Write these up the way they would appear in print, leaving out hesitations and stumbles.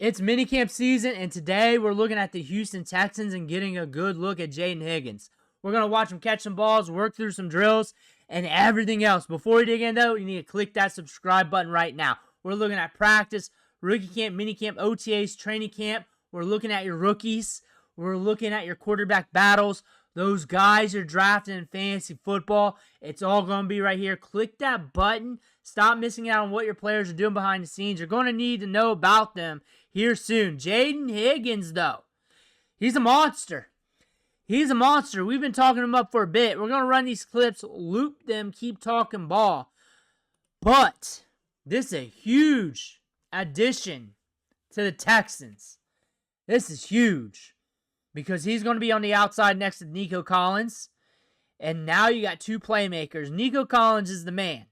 It's minicamp season, and today we're looking at the Houston Texans and getting a good look at Jayden Higgins. We're going to watch him catch some balls, work through some drills, and everything else. Before we dig in, though, you need to click that subscribe button right now. We're looking at practice, rookie camp, minicamp, OTAs, training camp. We're looking at your rookies. We're looking at your quarterback battles. Those guys you're drafting in fantasy football. It's all going to be right here. Click that button. Stop missing out on what your players are doing behind the scenes. You're going to need to know about them here soon. Jayden Higgins, though, he's a monster. He's a monster. We've been talking him up for a bit. We're going to run these clips, loop them, keep talking ball. But this is a huge addition to the Texans. This is huge because he's going to be on the outside next to Nico Collins. And now you got two playmakers. Nico Collins is the man.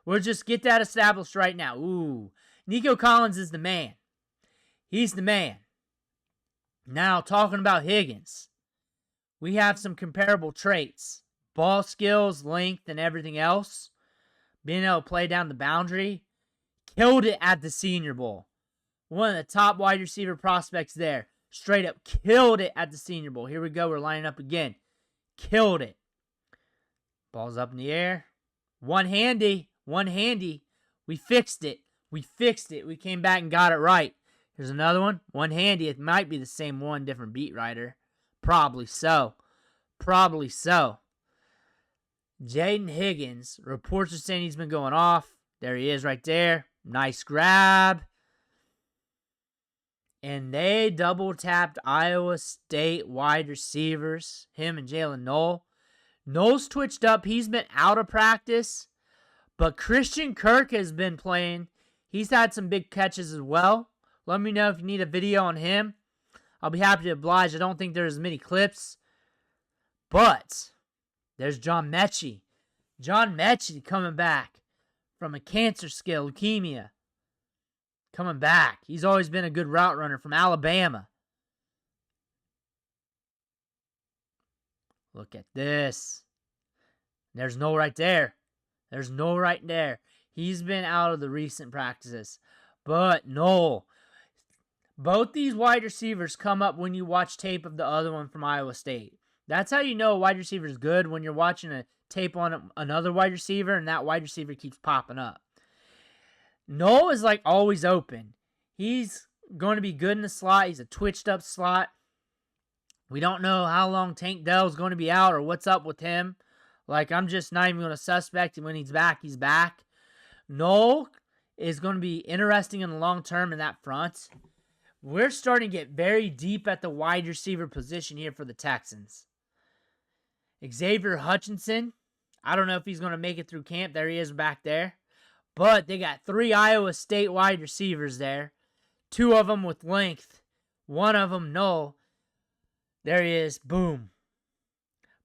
We'll just get that established right now. Ooh, Nico Collins is the man. He's the man. Now, talking about Higgins, we have some comparable traits. Ball skills, length, and everything else. Being able to play down the boundary. Killed it at the Senior Bowl. One of the top wide receiver prospects there. Straight up killed it at the Senior Bowl. Here we go. We're lining up again. Killed it. Ball's up in the air. One-handy. One-handy. We fixed it. We fixed it. We came back and got it right. Here's another one. One-handy. It might be the same one, different beat writer. Probably so. Probably so. Jaden Higgins. Reports are saying he's been going off. There he is right there. Nice grab. And they double-tapped Iowa State wide receivers. Him and Jaylin Noel. Noel's twitched up. He's been out of practice. But Christian Kirk has been playing. He's had some big catches as well. Let me know if you need a video on him. I'll be happy to oblige. I don't think there's as many clips. But there's John Mechie. John Mechie coming back from a cancer scale, leukemia. Coming back. He's always been a good route runner from Alabama. Look at this. There's Noel right there. There's Noel right there. He's been out of the recent practices. But Noel, both these wide receivers come up when you watch tape of the other one from Iowa State. That's how you know a wide receiver is good, when you're watching a tape on another wide receiver and that wide receiver keeps popping up. Noel is like always open. He's going to be good in the slot. He's a twitched up slot. We don't know how long Tank Dell's going to be out or what's up with him. Like, I'm just not even going to suspect him. When he's back, he's back. Noel is going to be interesting in the long term in that front. We're starting to get very deep at the wide receiver position here for the Texans. Xavier Hutchinson, I don't know if he's going to make it through camp. There he is back there. But they got 3 Iowa State wide receivers there. 2 of them with length. 1 of them, Noel. There he is. Boom.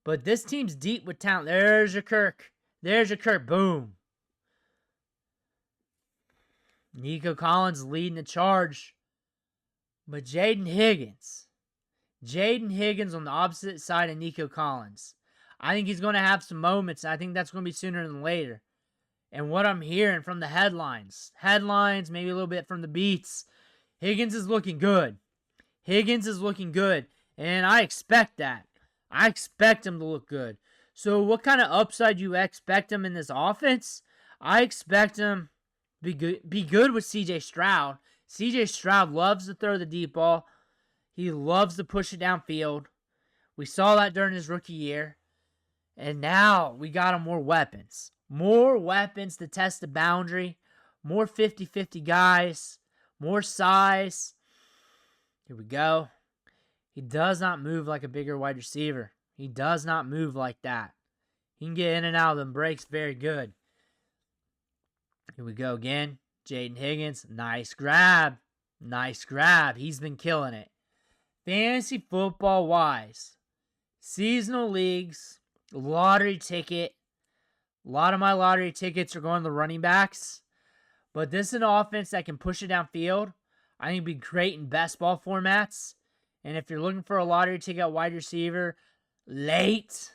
But this team's deep with talent. There's your Kirk. There's your Kirk. Boom. Nico Collins leading the charge. But Jayden Higgins. Jayden Higgins on the opposite side of Nico Collins. I think he's going to have some moments. I think that's going to be sooner than later. And what I'm hearing from the headlines, maybe a little bit from the beats, Higgins is looking good. Higgins is looking good. And I expect that. I expect him to look good. So what kind of upside you expect him in this offense? I expect him to be good with C.J. Stroud. C.J. Stroud loves to throw the deep ball. He loves to push it downfield. We saw that during his rookie year. And now we got him more weapons. More weapons to test the boundary. More 50-50 guys. More size. Here we go. He does not move like a bigger wide receiver. He does not move like that. He can get in and out of them breaks very good. Here we go again. Jayden Higgins. Nice grab. Nice grab. He's been killing it. Fantasy football wise. Seasonal leagues. Lottery ticket. A lot of my lottery tickets are going to the running backs. But this is an offense that can push it downfield. I think it'd be great in best ball formats. And if you're looking for a lottery ticket wide receiver late,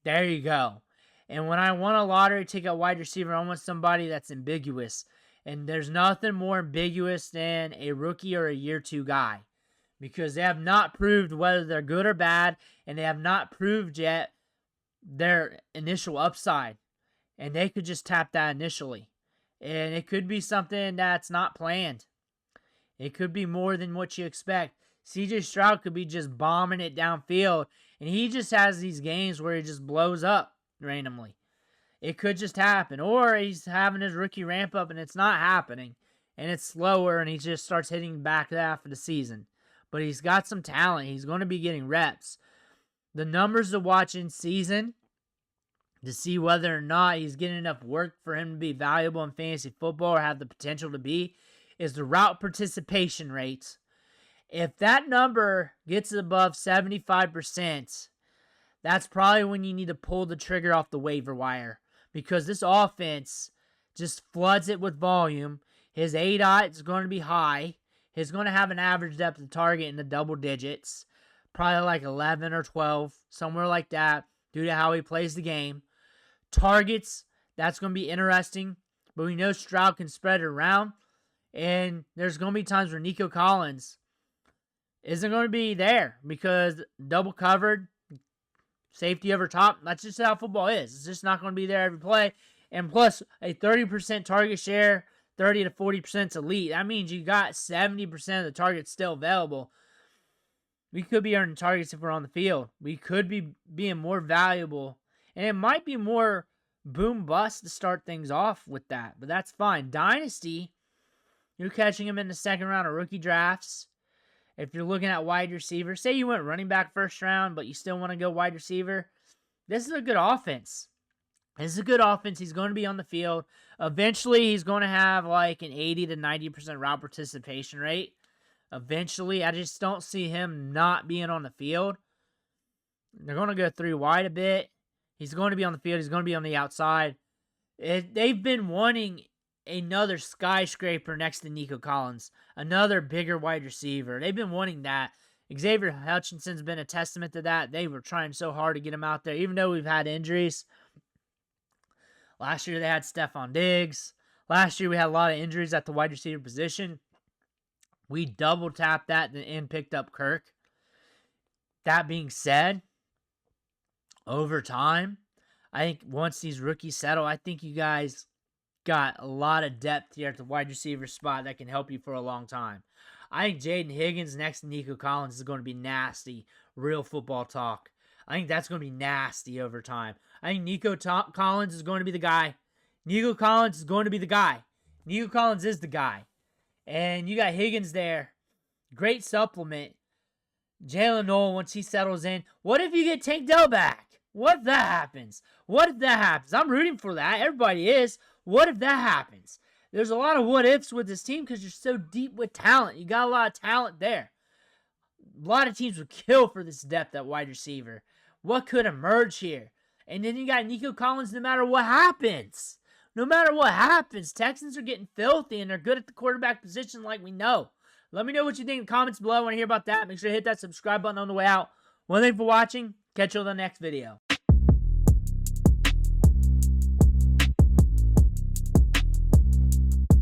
there you go. And when I want a lottery ticket wide receiver, I want somebody that's ambiguous. And there's nothing more ambiguous than a rookie or a year 2 guy, because they have not proved whether they're good or bad, and they have not proved yet their initial upside. And they could just tap that initially. And it could be something that's not planned. It could be more than what you expect. CJ Stroud could be just bombing it downfield, and he just has these games where he just blows up randomly. It could just happen. Or he's having his rookie ramp up and it's not happening, and it's slower, and he just starts hitting back half of the season. But he's got some talent. He's going to be getting reps. The numbers to watch in season to see whether or not he's getting enough work for him to be valuable in fantasy football or have the potential to be is the route participation rates. If that number gets above 75%, that's probably when you need to pull the trigger off the waiver wire, because this offense just floods it with volume. His ADOT is going to be high. He's going to have an average depth of target in the double digits, probably like 11 or 12, somewhere like that, due to how he plays the game. Targets, that's going to be interesting, but we know Stroud can spread it around, and there's going to be times where Nico Collins isn't going to be there because double covered, safety over top. That's just how football is. It's just not going to be there every play. And plus, a 30% target share, 30 to 40% is elite. That means you got 70% of the targets still available. We could be earning targets if we're on the field. We could be being more valuable. And it might be more boom bust to start things off with that. But that's fine. Dynasty, you're catching him in the second round of rookie drafts. If you're looking at wide receiver, say you went running back first round, but you still want to go wide receiver, this is a good offense. This is a good offense. He's going to be on the field. Eventually, he's going to have like an 80 to 90% route participation rate. Eventually, I just don't see him not being on the field. They're going to go 3 wide a bit. He's going to be on the field. He's going to be on the outside. They've been wanting another skyscraper next to Nico Collins, another bigger wide receiver. They've been wanting that. Xavier Hutchinson's been a testament to that. They were trying so hard to get him out there, even though we've had injuries. Last year they had Stephon Diggs. Last year we had a lot of injuries at the wide receiver position. We double tapped that and picked up Kirk. That being said, over time, I think once these rookies settle, I think you guys got a lot of depth here at the wide receiver spot that can help you for a long time. I think Jaden Higgins next to Nico Collins is going to be nasty. Real football talk. I think that's going to be nasty over time. I think Nico Collins is going to be the guy. Nico Collins is going to be the guy. Nico Collins is the guy. And you got Higgins there. Great supplement. Jaylin Noel, once he settles in. What if you get Tank Dell back? What if that happens? What if that happens? I'm rooting for that. Everybody is. What if that happens? There's a lot of what ifs with this team because you're so deep with talent. You got a lot of talent there. A lot of teams would kill for this depth at wide receiver. What could emerge here? And then you got Nico Collins no matter what happens. No matter what happens, Texans are getting filthy and they're good at the quarterback position like we know. Let me know what you think in the comments below. I want to hear about that. Make sure to hit that subscribe button on the way out. One thing for watching. Catch you on the next video.